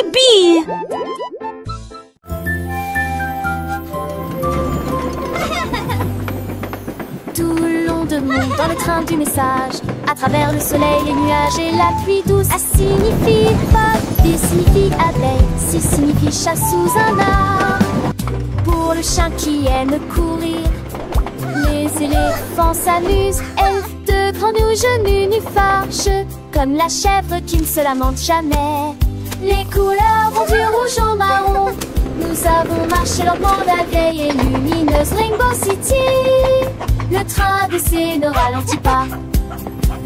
Youpi! Tout le long de monde dans le train du message, à travers le soleil, les nuages et la pluie douce. A signifie pas, B signifie abeille, C signifie chat sous un arbre. Pour le chien qui aime courir, les éléphants s'amusent. Elfe de grands genoux nus fâcheux, comme la chèvre qui ne se lamente jamais. Les couleurs vont du rouge au marron. Nous avons marché lentement la vieille et lumineuse Rainbow City. Le train d'essai ne ralentit pas.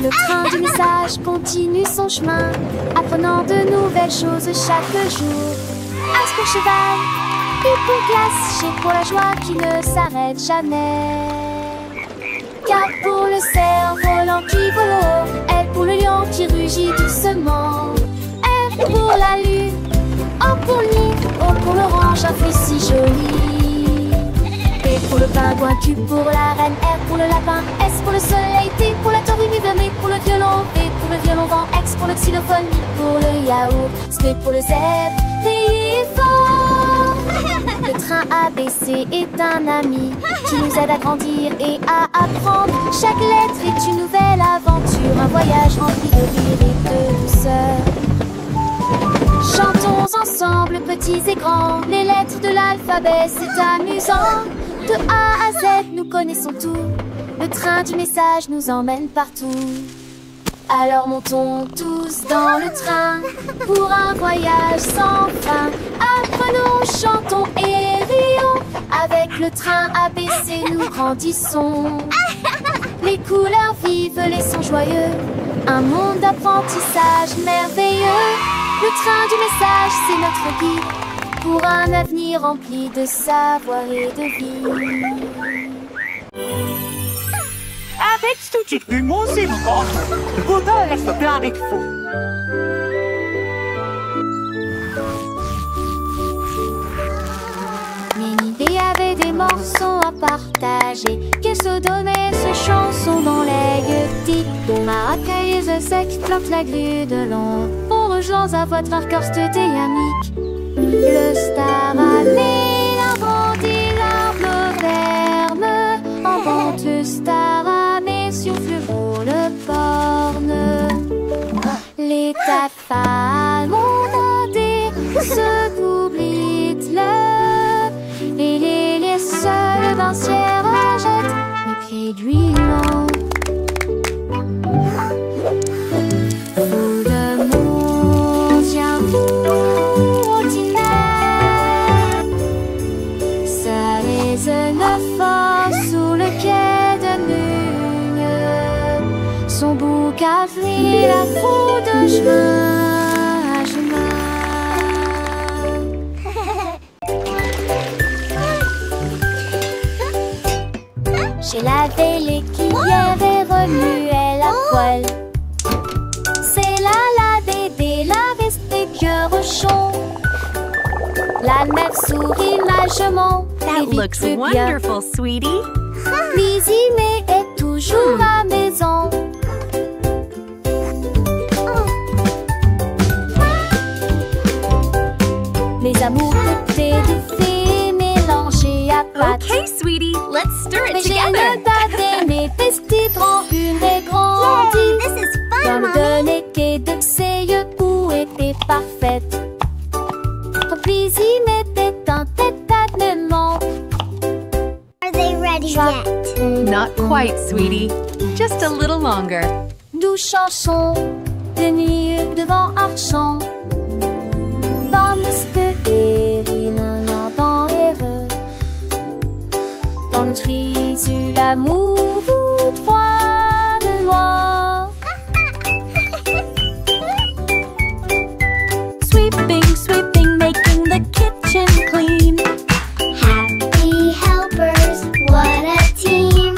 Le train du message continue son chemin, apprenant de nouvelles choses chaque jour. As pour cheval, U pour glace, G pour la joie qui ne s'arrête jamais. K pour le cerf-volant qui vole haut, L pour le lion qui rugit doucement. R pour la lune, O pour le nid, O pour l'orange, un fruit si joli. P pour le pingouin, Q pour la reine, R pour le lapin, S pour le soleil, T pour la tortue, M pour le violon, V pour le violon vent, X pour le xylophone, I pour le yaourt, V pour le zèbre, T fort. Le train ABC est un ami qui nous aide à grandir et à apprendre. Chaque lettre est une nouvelle aventure, un voyage rempli de rire et de douceur. Chantons ensemble, petits et grands, les lettres de l'alphabet, c'est amusant. De A à Z, nous connaissons tout. Le train du message nous emmène partout. Alors montons tous dans le train pour un voyage sans fin. Apprenons, chantons et rions. Avec le train ABC, nous grandissons. Les couleurs vives, les sons joyeux. Un monde d'apprentissage merveilleux. Le train du message, c'est notre guide pour un avenir rempli de savoir et de vie. Avec cette musique, godolf blanc fou. Ménidée avait des morceaux à partager. Qu'elle se donnait ses chansons dans les gueutis. Maracaïs sec flotte la grue de long. Pour rejoindre à votre Karst et Yannick. Le star année inventi l'arbre ferme. En vente le star année souffle pour le porne. Les tafales montés se coublent le. Et les liens seuls d'un ciel rejettent les pieds d'huilant. Tout le monde vient vous ordinaire. Ça résonne fort sous le quai de Nugne. Son bouc a pris la foule de chemin à chemin. J'ai lavé les cuillères et remué la poêle. C'est la Dédé, la veste des vieux rochons. La mère sourit majement. That looks wonderful, sweetie. Lizzie est toujours à maison. Les amours côtés de fées mélangés à pâte. Okay, sweetie, let's stir it Mais j'ai together. une date mes petites rancunes et grandit. This is fun, Comme Mommy. de l'été de ses yeux où était parfaite. Lizzie mettait un tête-à-tête-ment. Are they ready yet? Not quite, sweetie. Just a little longer. Douce chanson de nuit devant un champ. Bande de hérines dans heureux. Dans le tri sur l'amour, vous trois de loin. Sweeping, sweeping, making the kitchen clean. Happy helpers, what a team.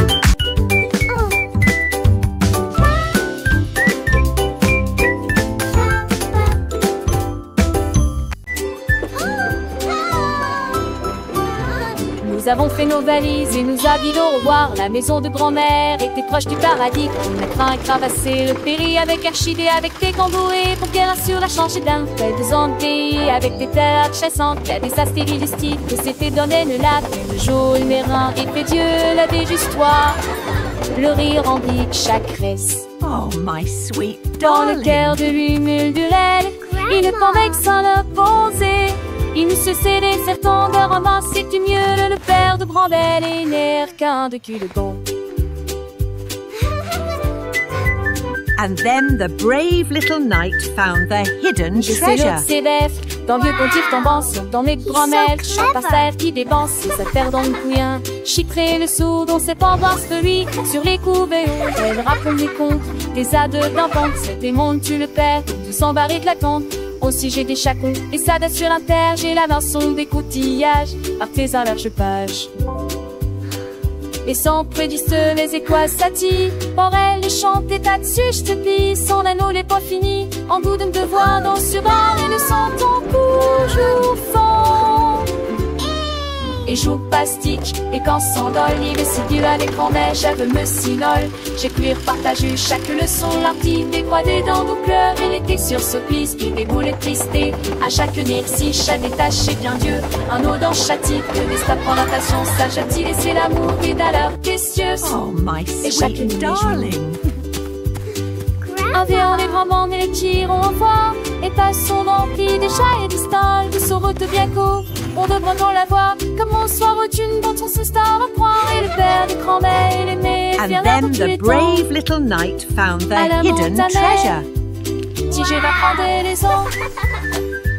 Nous Nous avons fait nos valises et nous habillons au revoir. La maison de grand-mère était proche du paradis. On a craint et cravassé le péri avec Archidée, avec des camboués pour qu'elle assure la changée d'un fait 2 ans de pays avec des terres chassantes. Il y a des astéries du style que s'est fait donner le lac. Le jour le mérin et fait Dieu la déjustoir. Le rire remplit chaque reste. Oh, my sweet Dans le darling. cœur de lui murmurait il ne pouvait que s'en opposer. Il ne se cédait certains de ramasser du mieux le père de Brandel et n'air qu'un de cul de bon. And then the brave little knight found the hidden Je sais treasure. l'autre CDF, dans le vieux pontif tombant sur dans les grand-mères, chaque passage qui dépense ses affaires dans le couillin. Chiffrer le sou dont c'est pas voir lui sur les couverts. Elle raconte des contes, des ades d'enfants. C'est des mondes, tu le perds, tout s'en barrer de la compte. Aussi j'ai des chacons, et ça date sur l'inter. J'ai la vinçon des coutillages, artisan large page. Les sans prédisent les étoiles s'attirent. Pour elle, les chanter là-dessus, je te plie. Son anneau n'est pas fini. En goût de me devoir dans ce bar et le senton toujours fond. Et joue pastique, et quand s'endole, il est si dur à l'écran, mais j'avais me sinole. J'ai cuir partagé chaque leçon, l'artille des croix des dents au cœur, et l'été sur ce piste, il déboule et tristé. À chaque si chaque détache, c'est bien Dieu. Un eau dans chaque type, le destin prend la passion, ça j'attire et c'est l'amour qui est à l'heure précieuse. Oh, my Et chaque sweet nuit, darling. Un vieux les grands et les tirons au foire, et passons remplis des chats et des stalles, de saurote bien court. On devrait dans la voir, comme on soit retune dont on se star à croire, et le père des grands-mères et les mères, And fier dans then tous the les temps. brave little knight found the À la hidden montagne. treasure. Si je vais prendre les eaux.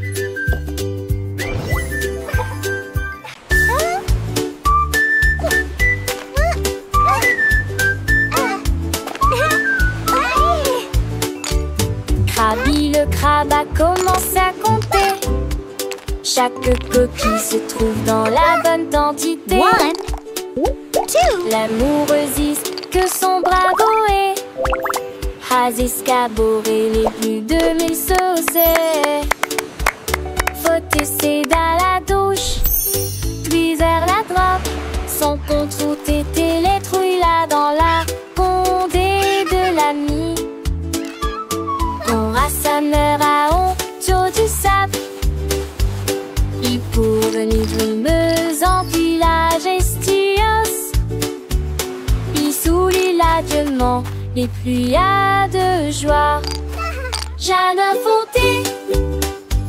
Krabi le crabe a commencé à compter. Chaque coquille se trouve dans la bonne quantité. 1, 2, L'amoureusiste que son bravo est. Has escaboré les plus de 1000 saucés. Faut essayer dans la douche, puis vers la droite. Son contre où t'étais les trouilles là dans la condé de l'ami. On rassembleur à honte du sable. Il pour venir brumeuse en village estios. Il soulit l'adieuement et pluies à de joie. Jeanne Fonté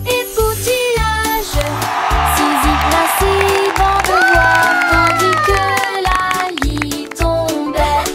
et poutillage. Saisie principe en devoir, tandis que la lit tombait.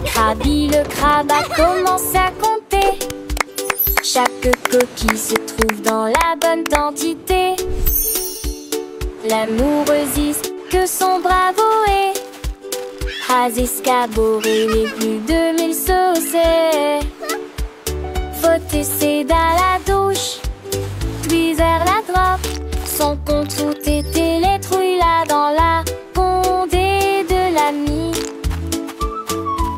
Krabi le crabe a commencé à compter. Chaque coquille se trouve dans la bonne quantité. L'amoureusiste que son bravo est. Has escaboré les plus de 1000 saucés. Faut essayer dans la douche, puis vers la droite. Son contre où t'étais les trouilles là dans la condé de l'ami.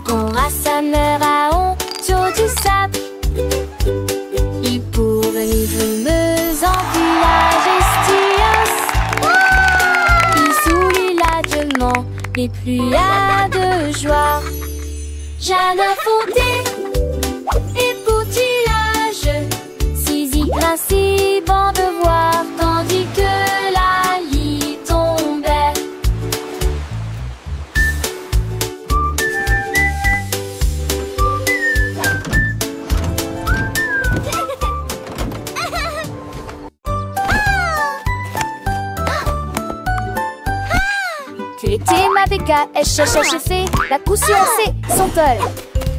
Qu'on rassembleur à honte du sable. Il pour venir brumeuse en village estios. Il soulit l'adieuement et pluies à de joie. Jeanne Fonté et poutillage. Saisie principe en devoir, tandis que la lit tombait. Tu étais ma béca, fait la poussion c'est son tol.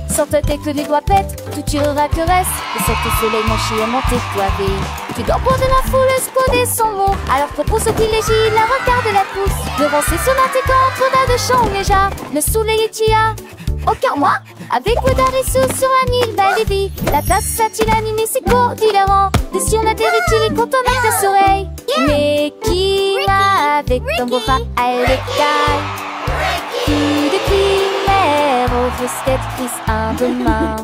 Sans ta tête que les doigts pètent, tout tirera que reste. Et cet soleil manché à monter poivé. Tu dois prendre la foule, exploder son mot. Alors propose ce privilégie, la regarde la pousse. Devancer son antécamp, trop de chant déjà. Le soleil est tia, aucun moi. Avec peu sous sur un île belle et vie. La place a-t-il animé ses cours d'hilarant? De si on atterrit-il et quand on a tes oreilles? Mais qui va avec ton beau bras à l'écaille? Qui de primaire aux frustratrices un demain?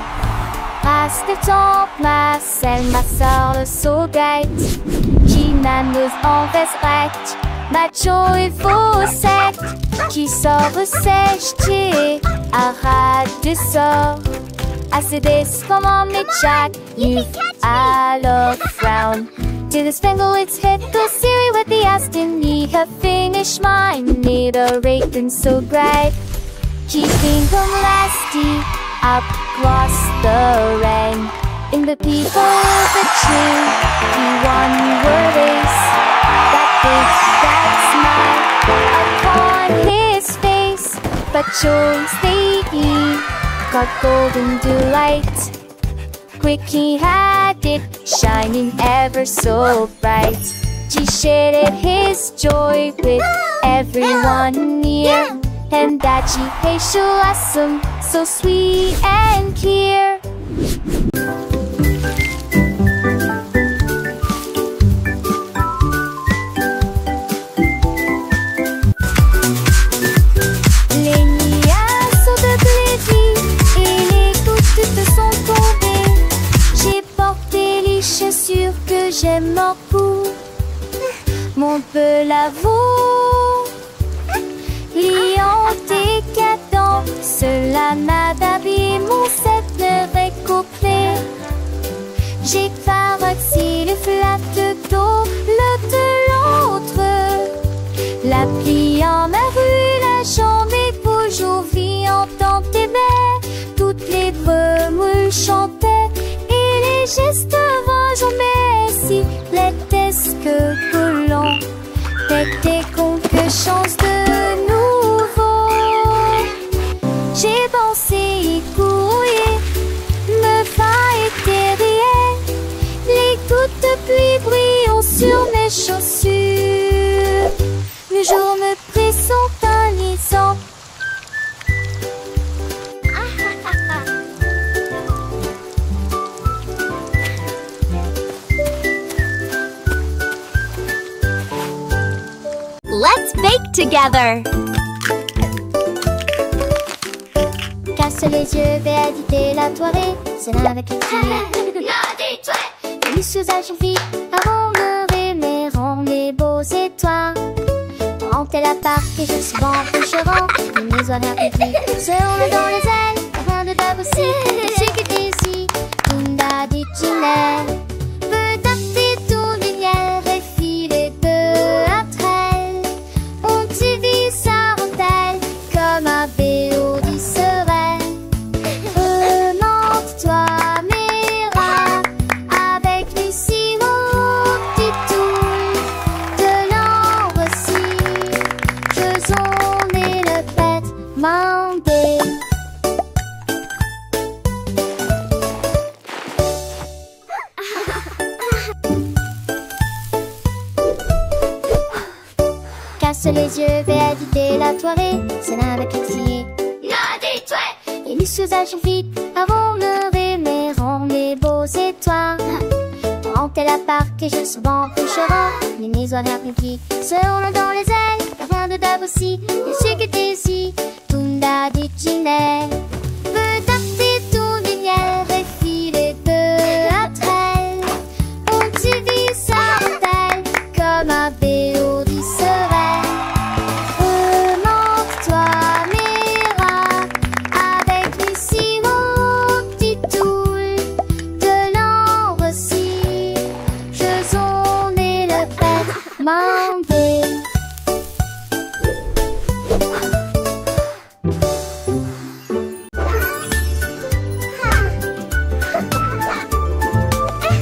Race de temps, Marcel, ma soeur, le saugate. Qui n'amuse en veste macho et faux sec. Qui sort sèche, à ras de sort. Assez comment mais Jack, you alors frown. To the spangle its hit the Siri with the Aston. Ye have finished mine, need a rate and so bright. Keeping them lasty across the rain. In the people of the tree, he won your race. That smile upon his face, but chose they got golden delight. Quick he had it, shining ever so bright. He shared his joy with everyone near, and that she hey awesome, so sweet and clear. J'aime beaucoup mon peu lavo, liant décadent, cela n'a d'habillé mon set ne récouplé. J'ai paroxy le flat d'eau, le de l'autre, la pliant ma rue, la jambe et toujours viande dans tes baies. Toutes les brumes chantaient et les gestes vont si l'était-ce que l'on était con que chance de nouveau. J'ai pensé y courir, me va éterrier. Les gouttes de pluie brillent sur mes chaussures. Le jour me pressent un lisant. Let's bake together. Casse les yeux, vais éditer la toilette. C'est là avec les filles. Les usages sont filles. Avant de rêver, rendre les beaux étoiles. Rentrer la part et je suis bon coucherant. Les maisons républiques seront dans les ailes. Rien de pas possible. Je sais que t'es ici. Tunda dit Ginelle. Peut taper tout du miel. Réfiler peu après. Comme un vélo serait. Remonte-toi mes rats avec les sirops du tout de l'ambre aussi. Faisons des le pète mandé. Casse les yeux, vais éditer la toilette. C'est là avec les filles. Et les usages sont vite. Avant de rêver, rendre les beaux étoiles. Rentrer la part et je suis bon coucherant. Les maisons républiques seront dans les ailes. Rien de dab aussi. Je sais que t'es ici. Tunda dit Ginelle. Peut taper tout du miel. Réfiler peu après. On te vit sa rondelle comme un vélo du serait.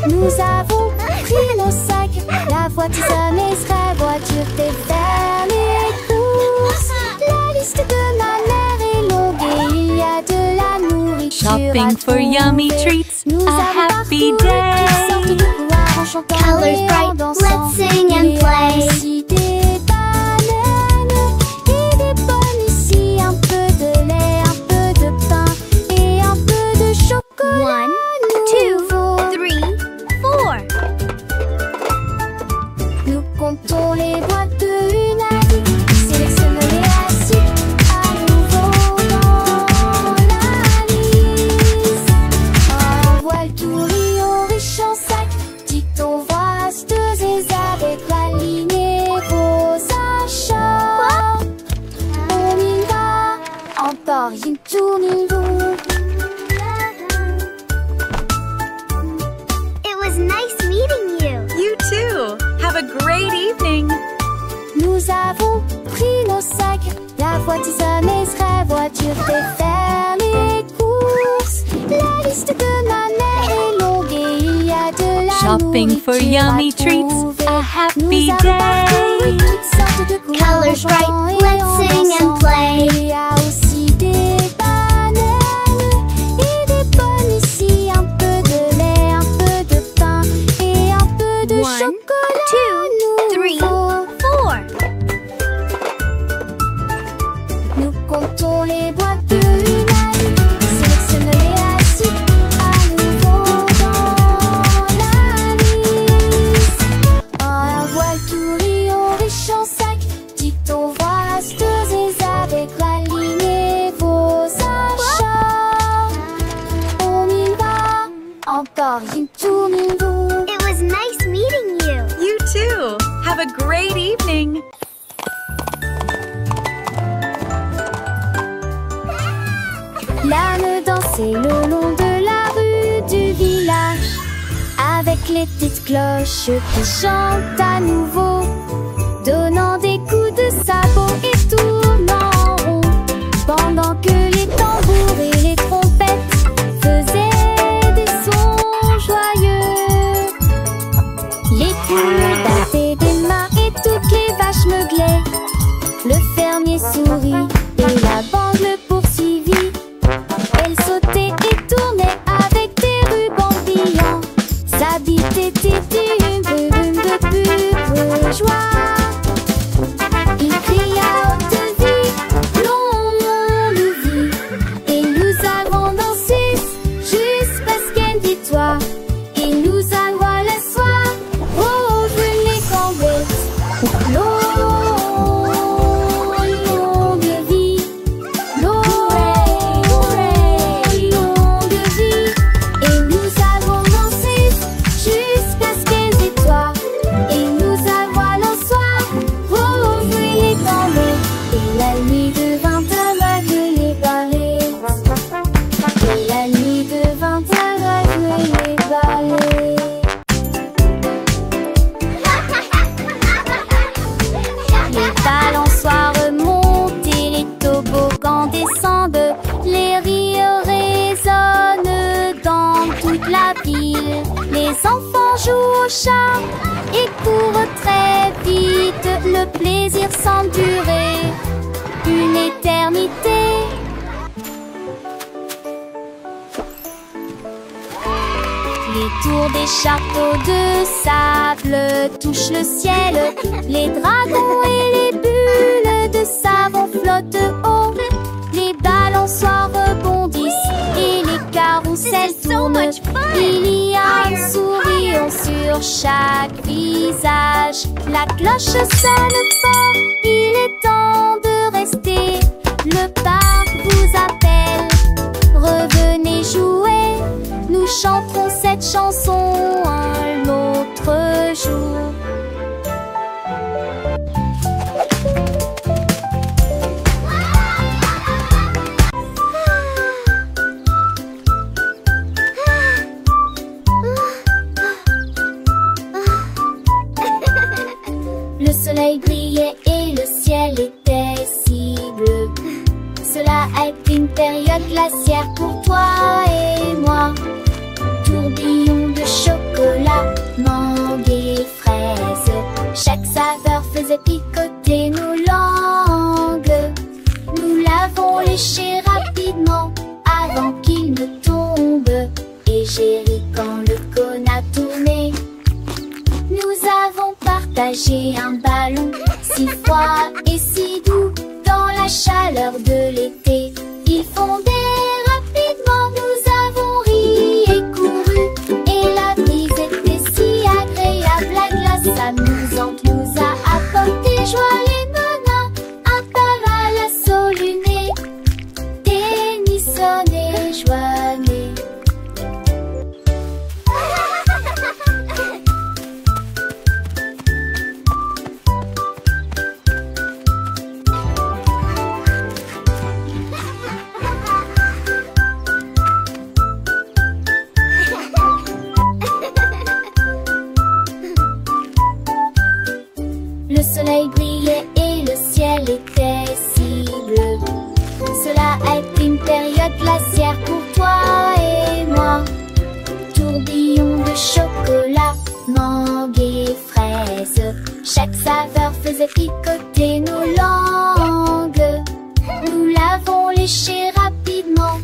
Nous avons pris nos sacs, la voiture s'amèsera, voiture t'es fermée course. La liste de ma mère est longue et il y a de la nourriture. Shopping for yummy treats, Nous a avons happy parcouru toutes sortes day. de couloirs en chantant Colors et en bright, dansant. let's sing and Il y a play. aussi des bananes et des pommes ici, un peu de lait, un peu de pain. Encore une tournure. It was nice meeting you. You too. Have a great evening. Nous avons pris nos sacs. La voiture sonne serait voiture fait faire les courses. La liste de ma mère est longue et il y a de la Shopping for nourriture yummy à treats. trouver. A happy Nous avons parcouru day. toutes sortes de couleurs Colors en bright, blanc et let's en sing and dansant. play. Il y a aussi des bananes et des pommes ici. Un peu de lait, un peu de pain et un peu de 1, chocolat 2, 3, nouveau. 4. Nous comptons les boîtes de humaines, sélectionnons-les assis à nouveau dans la liste. Un voile tout riant riche en sac, dicton voix astuces et avec alignez vos achats. On y va, encore une tournure. It was nice meeting you. You too. Have a great evening. L'âne dansait le long de la rue du village, avec les petites cloches qui chantent à nouveau, donnant des coups de sabot et tournant en rond, pendant que les tambours et les trompettes faisaient des sons joyeux. Les poules battaient des mains et toutes les vaches meuglaient. Le fermier sourit et la bande le poursuivit. Elle sautait et tournait avec des rubans brillants. Sa bite était une brume de pure joie. Il cria haute vie, longue vie. Et nous avons dansé jusqu'à ce qu'elle victoire. Et nous avons le soir, oh, venez cambettes. Longue vie. Les rires résonnent dans toute la ville. Les enfants jouent au chat et courent très vite. Le plaisir semble durer une éternité. Les tours des châteaux de sable touchent le ciel. Les dragons et les bulles de savon flottent haut. Les balançoires rebondissent et les carousels tournent. Il y a un sourire sur chaque visage. La cloche sonne fort, il est temps de rester. Le parc vous appelle, revenez jouer. Nous chanterons cette chanson un autre jour. Le soleil brillait et le ciel était si bleu. Cela a été une période glaciaire pour toi et moi. Tourbillon de chocolat, mangue et fraises. Chaque saveur faisait picoter nos langues. Nous l'avons léché rapidement avant qu'il ne tombe. Et j'ai ri quand le cône a tourné. Nous avons partagé un ballon si froid et si doux dans la chaleur de l'été. Il fondait rapidement, nous avons ri et couru. Et la brise était si agréable, la glace amusante nous a apporté joie et bonheur. Un cavale assoluné, Tennyson et Joannet. recette glaciaire pour toi et moi. Tourbillon de chocolat, mangue et fraise. Chaque saveur faisait picoter nos langues. Nous l'avons léché rapidement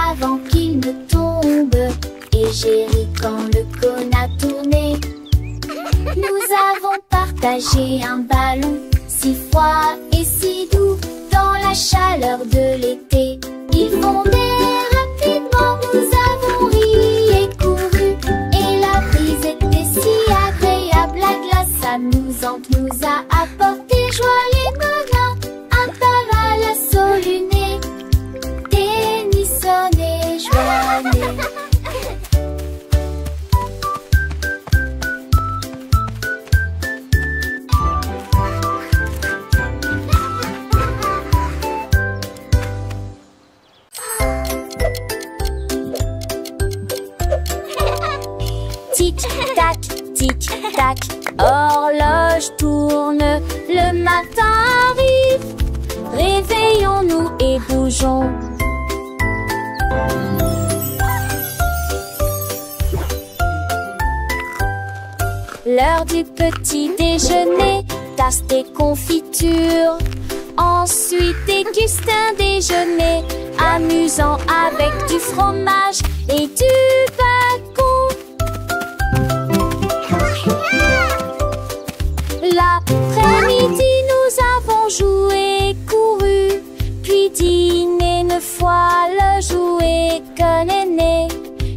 avant qu'il ne tombe. Et j'ai ri quand le cône a tourné. Nous avons partagé un ballon si froid et si doux dans la chaleur de l'été. Il fondait rapidement, nous avons ri et couru. Et la brise était si agréable, la glace amusante nous a apporté joie et bonheur. Un tabac à la solunée, Tennyson et joyeux. Tic-tac, tic-tac, horloge tourne, le matin arrive. Réveillons-nous et bougeons. L'heure du petit déjeuner, tasse des confitures. Ensuite déguste un déjeuner amusant avec du fromage et du bacon. L'après-midi, nous avons joué, couru, puis dîné 9 fois le jouet que l'aîné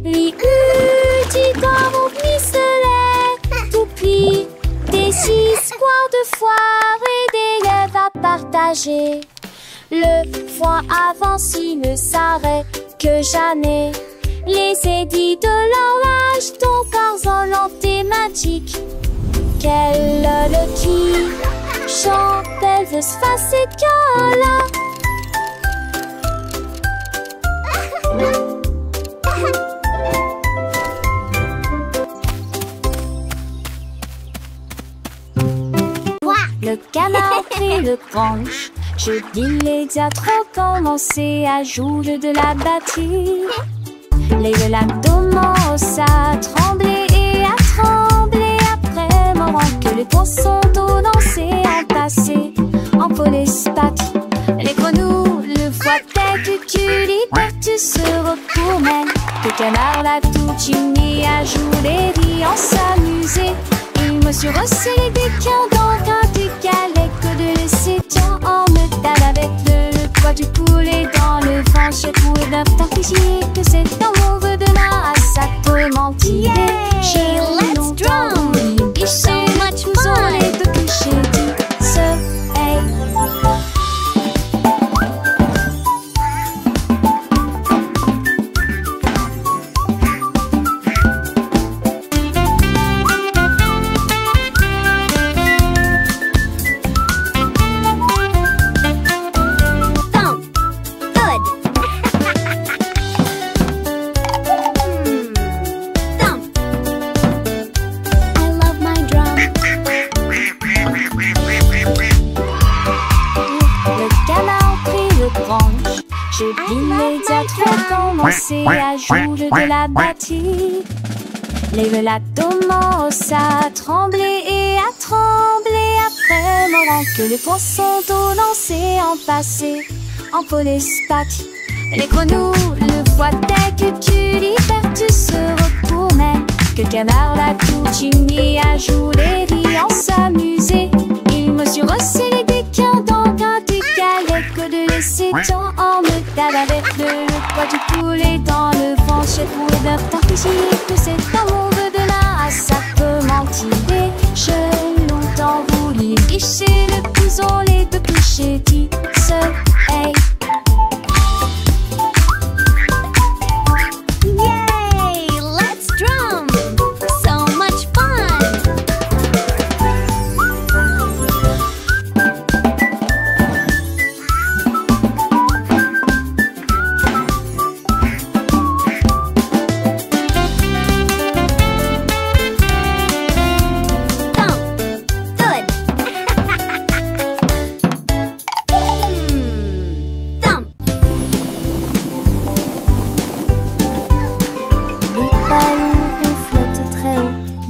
lui eut dit comme au pistolet. Tout puis des histoires de foire et des lèvres à partager. Le foin avance, il ne s'arrête que jamais. Les édits de l'horloge, ton corps enlanté magique. Quelle le qui chante Elvis Fascicola. Le canard prit le branche. Je dis les diatres commencé à jouer de la batterie. Les l'abdomen à trembler et à trembler après moment que les poissons d'eau dansaient en passé en polyspath. Les grenouilles, le foie tête, tu se retournait. Le canard l'a tout uni à jouer et en s'amuser. Il me suis resserré des quins dans un du galet que de laisser tant en métal avec le poids du poulet dans le ventre. Pour d'un t'afficher que c'est un mauvais de là à sa tourmentille. Yay! Let's drum! It's so much fun! Les deux clichés du soleil. Je dis les diatres commencé à jouer de la batterie. Les velatomos à trembler et à trembler après moment que les poissons d'eau dansaient en passé en polyspath. Les grenouilles, le foie tête, tu se retournait. Que le canard l'a tout uni à jouer et en s'amuser. Il me suis resserré des quins dans un du galet que de laisser tant en métal avec le poids du poulet dans le ventre. Pour d'un t'afficher que c'est un mauvais de là à sa mentiller. J'ai longtemps voulu licher le couson, les deux clichés du soleil. Yay! Let's drum! So much fun!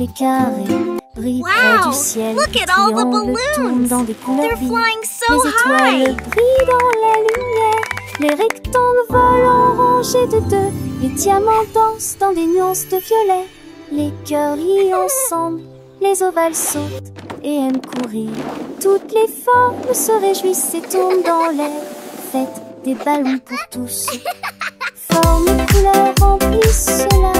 Les carrés brillent près du ciel. Look Les at all the triangles tournent balloons. dans des couleurs They're vives. flying so Les étoiles high. brillent dans la lumière. Les rectangles volent en rangées de deux. Les diamants dansent dans des nuances de violet. Les cœurs rient ensemble. Les ovales sautent et aiment courir. Toutes les formes se réjouissent et tournent dans l'air. Faites des ballons pour tous. Formes et couleurs remplissent cela.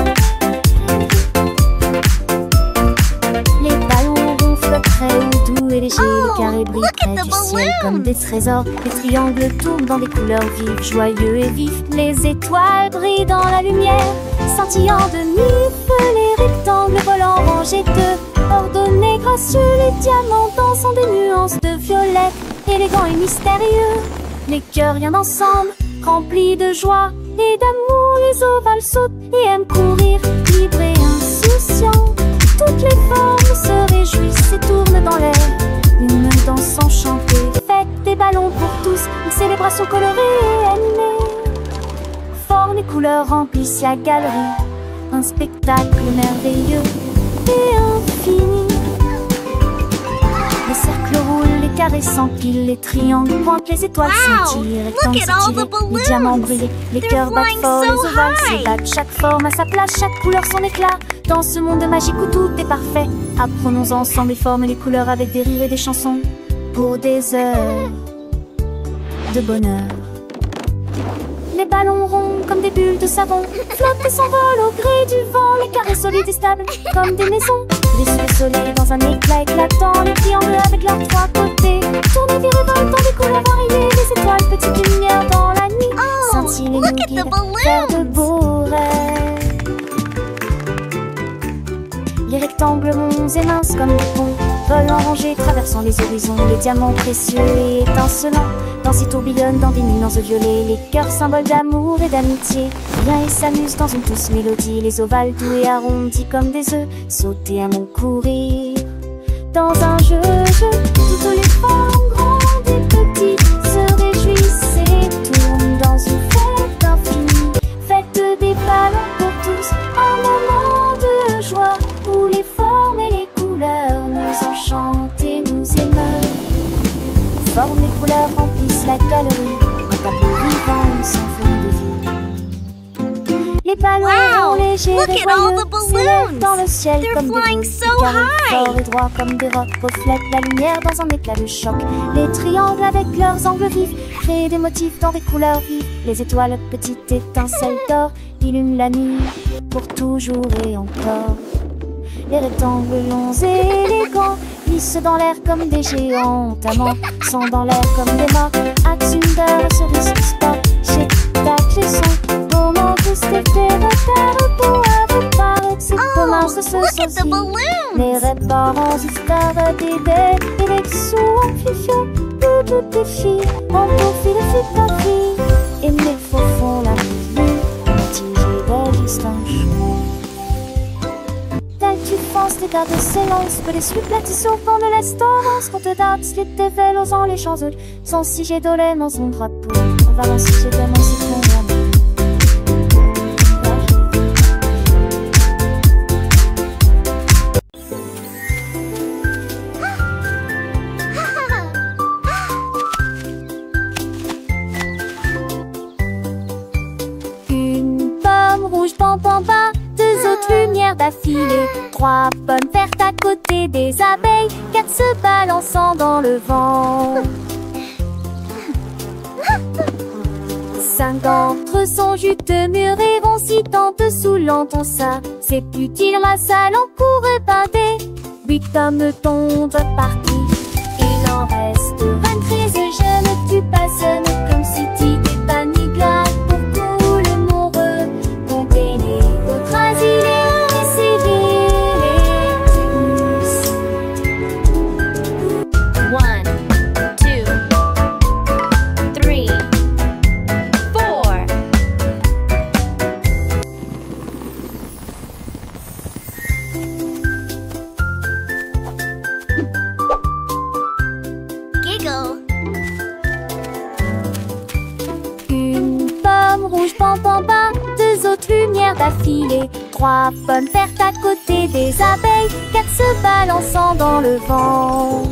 Les ballons ronflent très haut, doux et légers. Les carrés brillent look at près the du ciel balloons. comme des trésors. Les triangles tournent dans des couleurs vives, joyeux et vifs. Les étoiles brillent dans la lumière, scintillant de mille feux. Les rectangles volent en rangées de ordonnés, gracieux. Les diamants dansent en des nuances de violet, élégants et mystérieux. Les cœurs viennent ensemble, remplis de joie et d'amour. Les ovales sautent et aiment courir, libres et insouciants. Toutes les formes se réjouissent et tournent dans l'air. Une danse enchantée, faites des ballons pour tous. Une célébration colorée et animée. Formes et couleurs remplissent la galerie. Un spectacle merveilleux et infini. Les cercles roulent, les carrés s'empilent, les triangles pointent, les étoiles Wow! scintillent, les Look rectangles at all the s'étirent, les balloons! diamants brillent, les They're cœurs battent flying fort, so les ovales high! s'ébattent, chaque forme à sa place, chaque couleur son éclat. Dans ce monde magique où tout est parfait, apprenons ensemble les formes et les couleurs avec des rires et des chansons pour des heures de bonheur. Les ballons ronds comme des bulles de savon flottent et s'envolent au gré du vent. Les carrés solides et stables comme des maisons brillent sous le soleil dans un éclat éclatant. Les triangles avec leurs trois côtés tournent et virevoltent dans des couleurs variées. Les étoiles, petites lumières dans la nuit, scintillent et nous look at the guident balloons. vers de beaux rêves. Les rectangles ronds et minces comme des ponts volent en rangées, traversant les horizons. Les diamants précieux et étincelants dansent et tourbillonnent dans des nuances de violet. Les cœurs symboles d'amour et d'amitié viennent et s'amusent dans une douce mélodie. Les ovales doux et arrondis comme des œufs sautent et aiment courir dans un jeu. Toutes les formes grandes et petites se réjouissent et tournent dans une fête infinie. Faites des ballons pour tous, un moment de joie où les formes et les couleurs nous enchantent et nous émeuvent. Formes et couleurs remplissent la galerie, un tableau vivant sans fond de vie. Les ballons Wow! légers Look et at all joyeux the s'élèvent balloons! dans le ciel They're comme des flying boules. so Les carrés high! forts et droits comme des rocs reflètent la lumière dans un éclat de choc. Les triangles avec leurs angles vifs créent des motifs dans des couleurs vives. Les étoiles, petites étincelles d'or, illuminent la nuit pour toujours et encore. Les rectangles longs et élégants glissent dans l'air comme des géants. Amants sont dans l'air comme des morts. Atsunder, cerise, sport, chez tac, chez son. Moment tous tes repères pour avec paraître. C'est comment ce Look at the sosie. balloons. Les réparents histoires d'idées. Et les sous en fifio. Toutes tes filles en profil de ta fille. Et mes faux font la vie. Tigé d'existence. Tu penses des gars de silence, que les suppletitions font de l'espérance. Qu'on te date, slip tes vélos en les champs sans si j'ai dolé dans son drapeau. On va lancer chez tellement si ton amour. Une pomme rouge, pam pam pam, deux autres lumières d'affilée. Trois pommes vertes à côté des abeilles, quatre se balançant dans le vent. Cinq d'entre eux sont juteux, mûrs et vont si tant dessous l'entend ça. C'est plus-il ma salle en courre pâté. Huit pommes tombent partout. Il en reste 23, je ne tue pas seul comme si tu t'es pas ni glace pour tout le moreux. Comptez les autres asilés. Une pomme rouge, pam pam pam, deux autres lumières d'affilée. 3 pommes vertes à côté des abeilles, 4 se balançant dans le vent.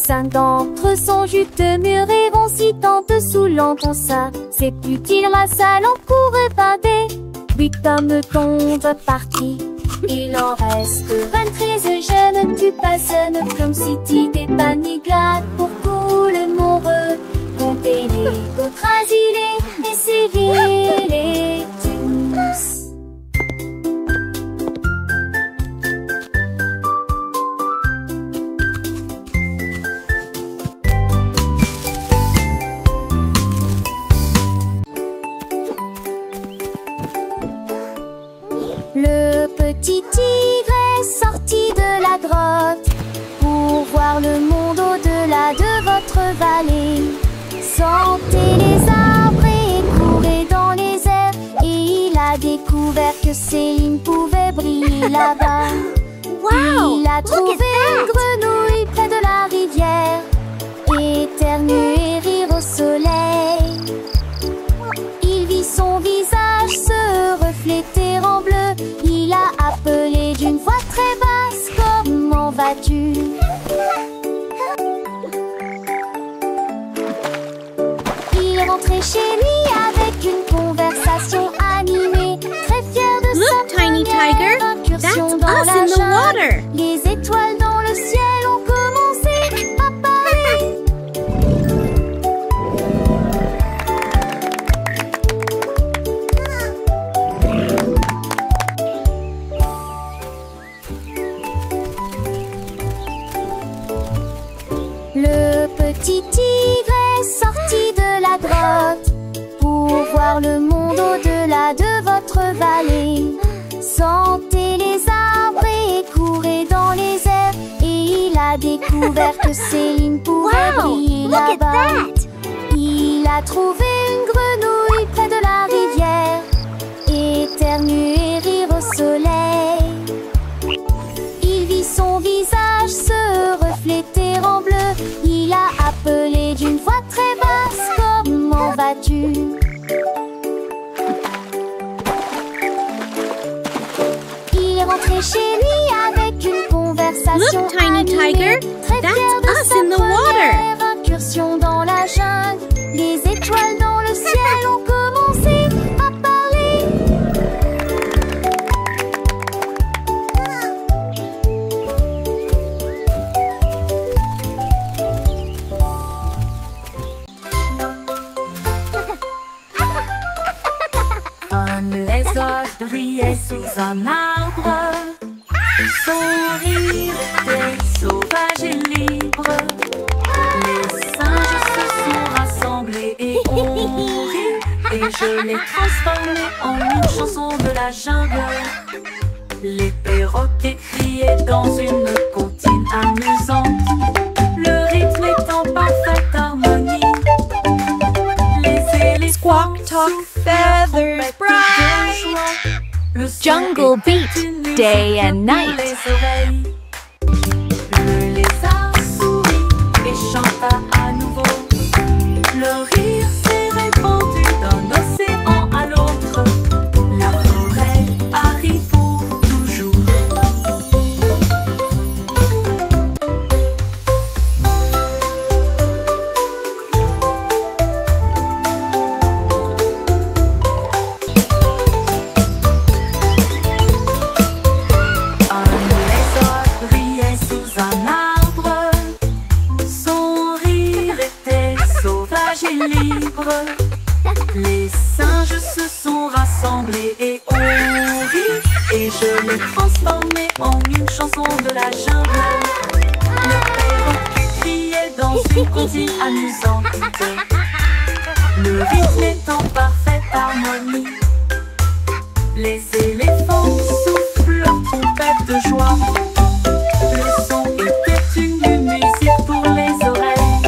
5 d'entre eux sont juteux, mûrs et vont si tant dessous l'enton ça. C'est plus qu'il ramasse à l'encours épinté. 8 pommes tombent parties. Il en reste 23 jeunes. Tu passes comme si t'étais paniglade pour couler mon re. Comptez les autres asilés et sévillez tous. Le petit tigre est sorti de la grotte pour voir le monde au-delà de votre vallée. Sentez les arbres et courez dans les airs. Et il a découvert que Céline pouvait briller là-bas. Wow, Il a look trouvé at une grenouille près de la rivière, éternuer et rire au soleil. Il vit son visage se refléter en bleu. Il a appelé d'une voix très basse: comment vas-tu? Il est rentré chez lui avec une conversation animée, très fier de Look, sa Tiny Tiger, première incursion that's dans us la in the jungle. water. Les étoiles dans le ciel ont commencé à parler. Le petit tigre est sorti de la grotte pour voir le monde au-delà de votre vallée. Sentez les arbres et courez dans les airs. Et il a découvert que Céline pouvait Wow, briller look at là-bas. that. Il a trouvé une grenouille près de la rivière, éternuer et rire au soleil. Il vit son visage se refléter en bleu. Il a appelé d'une voix très basse: comment vas-tu? Il est rentré chez lui avec une conversation Look, Tiny animée, Tiger, très that's fier de us sa in the water. première incursion dans la jungle. Les étoiles dans le ciel ont commencé à parler. Comme les oies brillaient sous un arbre, son rire était sauvage et libre. Les singes se sont rassemblés et ont ri, et je l'ai transformé en une chanson de la jungle. Les perroquets criaient dans une comptine amusante, le rythme est en parfaite harmonie. Les éléphants Squawk, talk, feathers bright. Le son Jungle était beat, une musique day and pour night. les oreilles. Le lézard sourit et chanta à nouveau. Le rire s'est répandu d'un océan à l'autre. La forêt a ri pour toujours. Un lézard brillait sous un arbre. Son rire était sauvage et libre. Les singes se sont rassemblés et ont ri, et je l'ai transformé en une chanson de la jungle. Le perroquet criait dans une comptine amusante. Le rythme est en parfaite harmonie. Les éléphants soufflent leur trompette de joie. Le son était une musique pour les oreilles.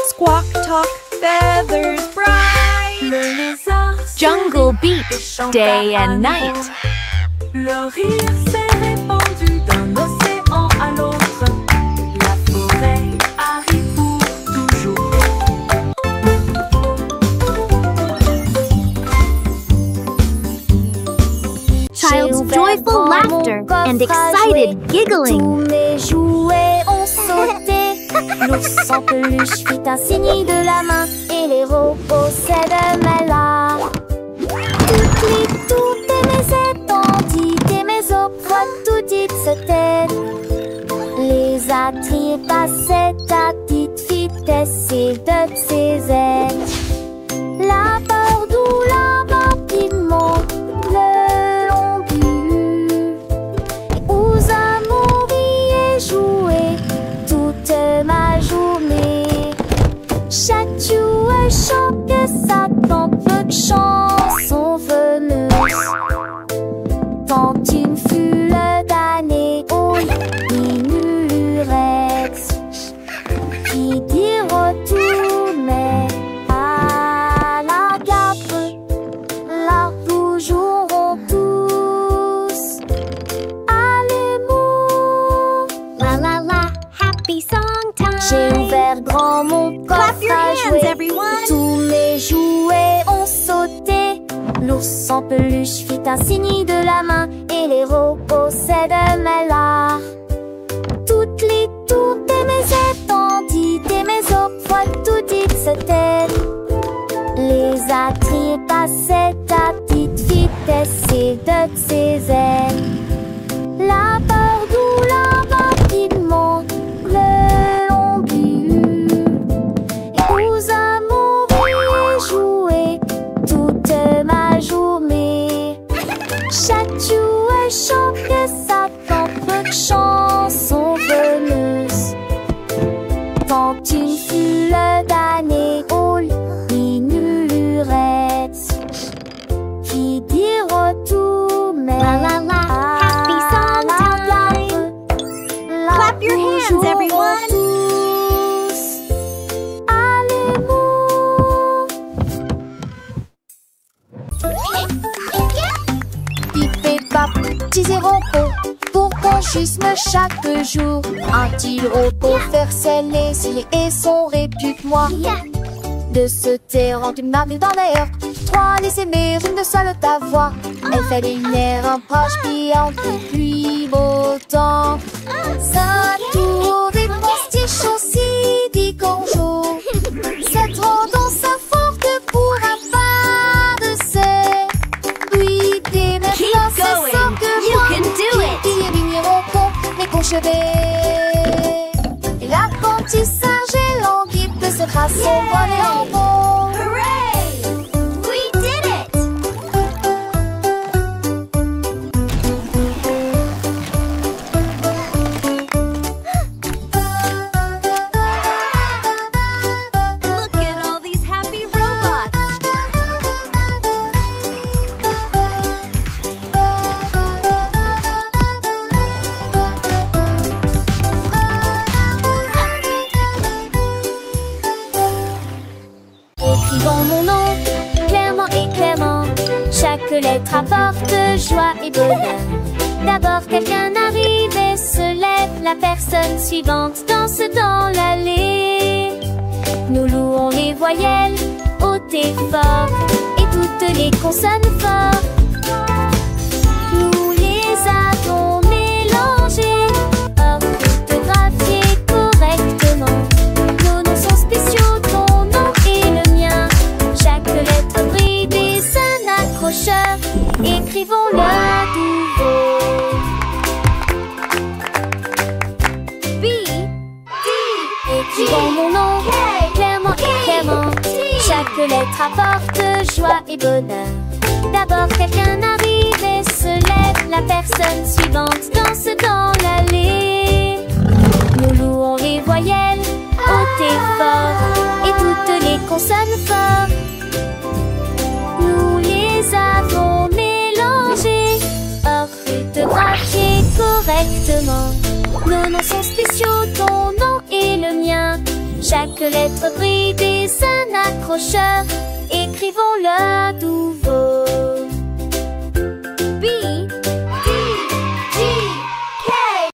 Squawk, talk, feathers bright. Le lézard Jungle beat, et chanta day à and nouveau. night. Le rire s'est répandu d'un océan à l'autre. La forêt a ri pour toujours. and excited giggling. Tous mes jouets ont sauté. L'ours en peluche fit un signe de la main et les robots s'aident-là. Toutes et mes étendues et mes opres, tout dites se têtent. Les attriers passaient à petite vitesse et de ses ailes. La peur douleur rapidement le long bu. Aux amours et jouer toute ma journée. Chaque jouet chante que ça tant peu de chansons veneuses. Tant une foule d'années aux minurettes qui dit retourner à la gare. Là nous jouerons tous à l'amour. La la la, happy song time. J'ai ouvert grand mon coffre Clap your à hands, jouer. everyone. Tous mes jouets ont sauté. L'ours en peluche fit un signe de la main et les robots s'aident-là. Toutes les tours et mes étendues et mes opres, tout dites se têtent. Les attriers passaient à petite vitesse et de ses ailes. La peur douleur rapidement le long bu. Et aux amours et jouer toute ma journée. Chaque jouet chante que ça tant peu de chansons veneuses. Tant une foule d'années aux minurettes qui dit retourner La la la, happy song time. Clap your hands, everyone. Tous à l'amour. Pip et pap, petits et robots, pour qu'on jouisse chaque jour. Un-t-il robot faire ses laisiers et son répute-moi de se taire en une marque dans l'air. Trois laissez mais une de seule ta voix. Elle fait des nerfs, un proche piant depuis beau temps. Ça tour des postiches aussi dit qu'on joue. C'est trop dans sa forte pour un pas de ses. Oui, des maintenant c'est going. ça que You moi. can do it. Qui vignerons con, les conchevés. Et l'apprentissage est languide de ce trace au vol et en bon. Hooray! We did it! Look at all these happy robots. Écrivons mon nom, clairement et clairement. Chaque lettre apporte joie et bonheur. D'abord quelqu'un arrive et se lève. La personne suivante danse dans l'allée. Nous louons les voyelles hautes et fort et toutes les consonnes fort. Nous les avons mélangées, orthographiées correctement. Nos noms sont spéciaux, ton nom et le mien. Chaque lettre brille des un accrocheur. Écrivons-le à nouveau. B, D, Écrivons mon nom, clairement et clairement. Chaque lettre apporte joie et bonheur. D'abord quelqu'un arrive et se lève. La personne suivante danse dans l'allée. Nous louons les voyelles hautes et fort et toutes les consonnes fort. Nous les avons mélangées, orthographiées correctement. Nos noms sont spéciaux, ton nom et le mien. Chaque lettre brille des un accrocheur. Écrivons-le à douze.